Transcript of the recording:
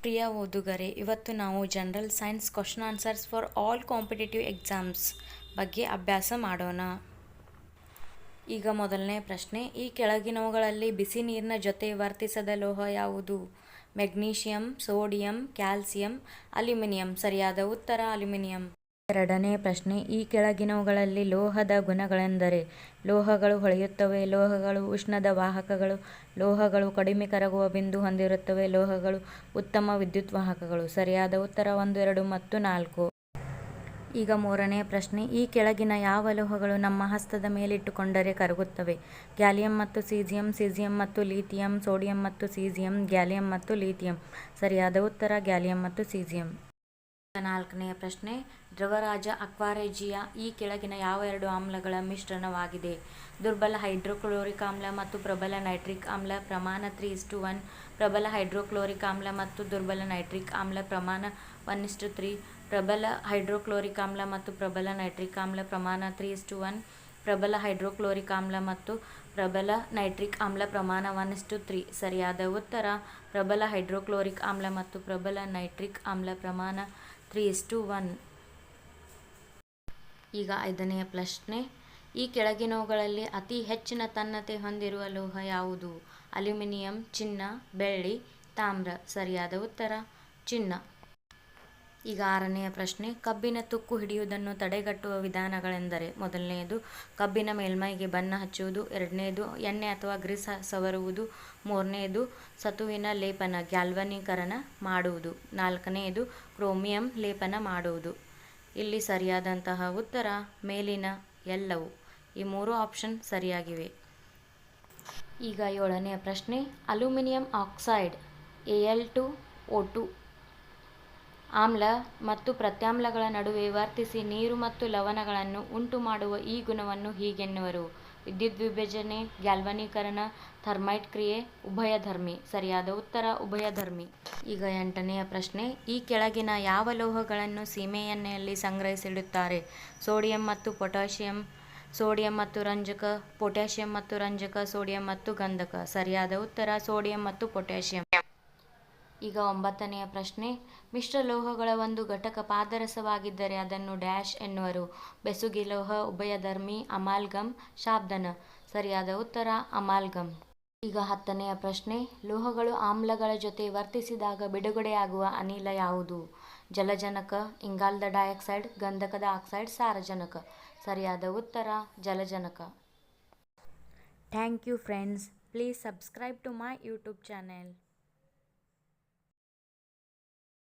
ಪ್ರಿಯ ಓದುಗರೆ, ಇವತ್ತು ನಾವು general science question answers for all competitive exams ಬಗ್ಗೆ ಅಭ್ಯಾಸ ಮಾಡೋಣ. ಈಗ ಮೊದಲನೇ ಪ್ರಶ್ನೆ, ಈ ಕೆಳಗಿನವುಗಳಲ್ಲಿ ಬಿಸಿ ನೀರಿನ ಜೊತೆ ವರ್ತಿಸದ ಲೋಹ ಯಾವುದು? Magnesium, sodium, calcium, aluminium. ಸರಿಯಾದ ಉತ್ತರ ಅಲ್ಯೂಮಿನಿಯಂ. ಎರಡನೇ ಪ್ರಶ್ನೆ, ಈ ಕೆಳಗಿನವುಗಳಲ್ಲಿ ಲೋಹದ ಗುಣಗಳೆಂದರೆ? ಲೋಹಗಳು ಹೊಳೆಯುತ್ತವೆ, ಲೋಹಗಳು ಉಷ್ಣದ ವಾಹಕಗಳು, ಲೋಹಗಳು ಕಡಿಮೆ ಕರಗುವ ಬಿಂದು ಹೊಂದಿರುತ್ತವೆ, ಲೋಹಗಳು ಉತ್ತಮ ವಿದ್ಯುತ್ ವಾಹಕಗಳು. ಸರಿಯಾದ ಉತ್ತರ 1, 2 ಮತ್ತು 4. ಈಗ ಮೂರನೇ ಪ್ರಶ್ನೆ, ಈ ಕೆಳಗಿನ ಯಾವ ಲೋಹಗಳು ನಮ್ಮ ಹಸ್ತದ ಮೇಲಿಟ್ಟುಕೊಂಡರೆ ಕರಗುತ್ತವೆ? ಗ್ಯಾಲಿಯಂ ಮತ್ತು ಸೀಸಿಯಂ, ಸೀಸಿಯಂ ಮತ್ತು ಲಿಥಿಯಂ, ಸೋಡಿಯಂ ಮತ್ತು ಸೀಸಿಯಂ, ಗ್ಯಾಲಿಯಂ ಮತ್ತು ಲಿಥಿಯಂ. ಸರಿಯಾದ ಉತ್ತರ ಗ್ಯಾಲಿಯಂ ಮತ್ತು ಸೀಸಿಯಂ. ನಾಲ್ಕನೆಯ ಪ್ರಶ್ನೆ, ದ್ರವರಾಜ ಅಕ್ವಾರೆಜಿಯಾ ಈ ಕೆಳಗಿನ ಯಾವ ಎರಡು ಆಮ್ಲಗಳ ಮಿಶ್ರಣವಾಗಿದೆ? ದುರ್ಬಲ ಹೈಡ್ರೋಕ್ಲೋರಿಕ್ ಆಮ್ಲ ಮತ್ತು ಪ್ರಬಲ ನೈಟ್ರಿಕ್ ಆಮ್ಲ. ಪ್ರಮಾಣ 3:1. ಪ್ರಬಲ ಹೈಡ್ರೋಕ್ಲೋರಿಕ್ ಆಮ್ಲ ಮತ್ತು ದುರ್ಬಲ ನೈಟ್ರಿಕ್ ಆಮ್ಲ. ಪ್ರಮಾಣ 1:3. ಪ್ರಬಲ ಹೈಡ್ರೋಕ್ಲೋರಿಕ್ ಆಮ್ಲ ಮತ್ತು ಪ್ರಬಲ ನೈಟ್ರಿಕ್ ಆಮ್ಲ. ಪ್ರಮಾಣ 3:1. ಪ್ರಬಲ ಹೈಡ್ರೋಕ್ಲೋರಿಕ್ ಆಮ್ಲ ಮತ್ತು ಪ್ರಬಲ ನೈಟ್ರಿಕ್ ಆಮ್ಲ. ಪ್ರಮಾಣ 1:3. ಸರಿಯಾದ ಉತ್ತರ ಪ್ರಬಲ ಹೈಡ್ರೋಕ್ಲೋರಿಕ್ ಆಮ್ಲ ಮತ್ತು ಪ್ರಬಲ ನೈಟ್ರಿಕ್ ಆಮ್ಲ. ಪ್ರಮಾಣ 3:1. ಈಗ ಐದನೆಯ ಪ್ರಶ್ನೆ, ಈ ಕೆಳಗಿನವುಗಳಲ್ಲಿ ಅತಿ ಹೆಚ್ಚಿನ ತನ್ನತೆ ಹೊಂದಿರುವ ಲೋಹ ಯಾವುದು? ಅಲ್ಯೂಮಿನಿಯಂ, ಚಿನ್ನ, ಬೆಳ್ಳಿ, ತಾಮ್ರ. ಸರಿಯಾದ ಉತ್ತರ ಚಿನ್ನ. ಈಗ ಆರನೆಯ ಪ್ರಶ್ನೆ, ಕಬ್ಬಿನ ತುಕ್ಕು ಹಿಡಿಯುವುದನ್ನು ತಡೆಗಟ್ಟುವ ವಿಧಾನಗಳೆಂದರೆ? ಮೊದಲನೆಯದು ಕಬ್ಬಿನ ಮೇಲ್ಮೈಗೆ ಬಣ್ಣ ಹಚ್ಚುವುದು, ಎರಡನೆಯದು ಎಣ್ಣೆ ಅಥವಾ ಗ್ರೀಸ್ ಸವರುವುದು, ಮೂರನೆಯದು ಸತುವಿನ ಲೇಪನ ಗ್ಯಾಲ್ವನೀಕರಣ ಮಾಡುವುದು, ನಾಲ್ಕನೆಯದು ಕ್ರೋಮಿಯಂ ಲೇಪನ ಮಾಡುವುದು. ಇಲ್ಲಿ ಸರಿಯಾದಂತಹ ಉತ್ತರ ಮೇಲಿನ ಎಲ್ಲವು. ಈ ಮೂರು ಆಪ್ಷನ್ ಸರಿಯಾಗಿವೆ. ಈಗ ಏಳನೆಯ ಪ್ರಶ್ನೆ, ಅಲ್ಯೂಮಿನಿಯಂ ಆಕ್ಸೈಡ್ Al2O2 ಆಮ್ಲ ಮತ್ತು ಪ್ರತ್ಯಾಮ್ಲಗಳ ನಡುವೆ ವರ್ತಿಸಿ ನೀರು ಮತ್ತು ಲವಣಗಳನ್ನು ಉಂಟು ಮಾಡುವ ಈ ಗುಣವನ್ನು ಹೀಗೆನ್ನುವರು? ವಿದ್ಯುತ್ ವಿಭಜನೆ, ಗ್ಯಾಲ್ವನೀಕರಣ, ಥರ್ಮೈಟ್ ಕ್ರಿಯೆ, ಉಭಯಧರ್ಮಿ. ಸರಿಯಾದ ಉತ್ತರ ಉಭಯಧರ್ಮಿ. ಈಗ ಎಂಟನೆಯ ಪ್ರಶ್ನೆ, ಈ ಕೆಳಗಿನ ಯಾವ ಲೋಹಗಳನ್ನು ಸೀಮೆಎಣ್ಣೆಯಲ್ಲಿ ಸಂಗ್ರಹಿಸಿಡುತ್ತಾರೆ? ಸೋಡಿಯಂ ಮತ್ತು ಪೊಟ್ಯಾಷಿಯಂ, ಸೋಡಿಯಂ ಮತ್ತು ರಂಜಕ, ಪೊಟ್ಯಾಷಿಯಂ ಮತ್ತು ರಂಜಕ, ಸೋಡಿಯಂ ಮತ್ತು ಗಂಧಕ. ಸರಿಯಾದ ಉತ್ತರ ಸೋಡಿಯಂ ಮತ್ತು ಪೊಟ್ಯಾಷಿಯಂ. ಈಗ ಒಂಬತ್ತನೆಯ ಪ್ರಶ್ನೆ, ಮಿಶ್ರಲೋಹಗಳ ಒಂದು ಘಟಕ ಪಾದರಸವಾಗಿದ್ದರೆ ಅದನ್ನು ಡ್ಯಾಶ್ ಎನ್ನುವರು? ಬೆಸುಗೆಲೋಹ, ಉಭಯಧರ್ಮಿ, ಅಮಾಲ್ಗಮ್, ಶಾಬ್ದನ. ಸರಿಯಾದ ಉತ್ತರ ಅಮಾಲ್ಗಮ್. ಈಗ ಹತ್ತನೆಯ ಪ್ರಶ್ನೆ, ಲೋಹಗಳು ಆಮ್ಲಗಳ ಜೊತೆ ವರ್ತಿಸಿದಾಗ ಬಿಡುಗಡೆಯಾಗುವ ಅನಿಲ ಯಾವುದು? ಜಲಜನಕ, ಇಂಗಾಲದ ಡೈಆಕ್ಸೈಡ್, ಗಂಧಕದ ಆಕ್ಸೈಡ್, ಸಾರಜನಕ. ಸರಿಯಾದ ಉತ್ತರ ಜಲಜನಕ. Thank you friends. Please subscribe to my YouTube channel.